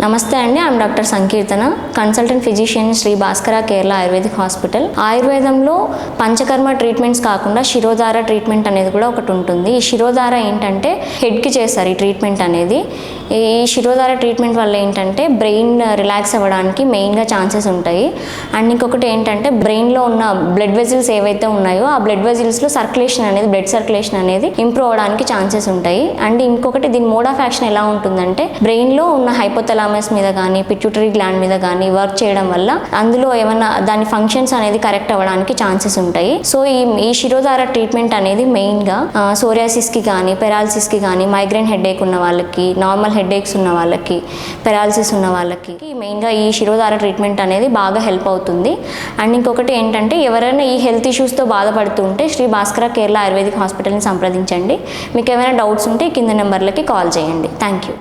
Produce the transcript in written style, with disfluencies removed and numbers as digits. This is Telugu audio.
నమస్తే అండి, I'm doctor Sankeertana, consultant physician Sri Bhaskara Kerala Ayurvedic hospital. ఆయుర్వేదంలో పంచకర్మ ట్రీట్మెంట్స్ కాకుండా శిరోధార ట్రీట్మెంట్ అనేది కూడా ఒకటి ఉంటుంది. ఈ శిరోధార ఏంటంటే హెడ్కి చేస్తారు ఈ ట్రీట్మెంట్ అనేది. ఈ శిరోధార ట్రీట్మెంట్ వల్ల ఏంటంటే బ్రెయిన్ రిలాక్స్ అవ్వడానికి మెయిన్గా ఛాన్సెస్ ఉంటాయి. అండ్ ఇంకొకటి ఏంటంటే బ్రెయిన్లో ఉన్న బ్లడ్ వెజిల్స్ ఏవైతే ఉన్నాయో ఆ బ్లడ్ వెజిల్స్లో సర్క్యులేషన్ అనేది, బ్లడ్ సర్క్యులేషన్ అనేది ఇంప్రూవ్ అవ్వడానికి ఛాన్సెస్ ఉంటాయి. అండ్ ఇంకొకటి దీని మోడ్ ఆఫ్ యాక్షన్ ఎలా ఉంటుందంటే బ్రెయిన్లో ఉన్న హైపోథలామస్ మీద కానీ పిట్యూటరీ గ్లాండ్ మీద కానీ వర్క్ చేయడం వల్ల అందులో ఏమన్నా దాని ఫంక్షన్స్ అనేది కరెక్ట్ అవ్వడానికి ఛాన్సెస్ ఉంటాయి. సో ఈ శిరోధార ట్రీట్మెంట్ అనేది మెయిన్గా సోరియాసిస్కి కానీ పెరాలసిస్కి కానీ మైగ్రేన్ హెడేక్ ఉన్న వాళ్ళకి, నార్మల్ హెడేక్స్ ఉన్న వాళ్ళకి, పెరాలసిస్ ఉన్న వాళ్ళకి మెయిన్గా ఈ శిరోధార ట్రీట్మెంట్ అనేది బాగా హెల్ప్ అవుతుంది. అండ్ ఇంకొకటి ఏంటంటే ఎవరైనా ఈ హెల్త్ ఇష్యూస్తో బాధపడుతుంటే శ్రీ భాస్కర కేరళ ఆయుర్వేదిక్ హాస్పిటల్ని సంప్రదించండి. మీకు ఏమైనా డౌట్స్ ఉంటే కింద నెంబర్లకి కాల్ చేయండి. Thank you.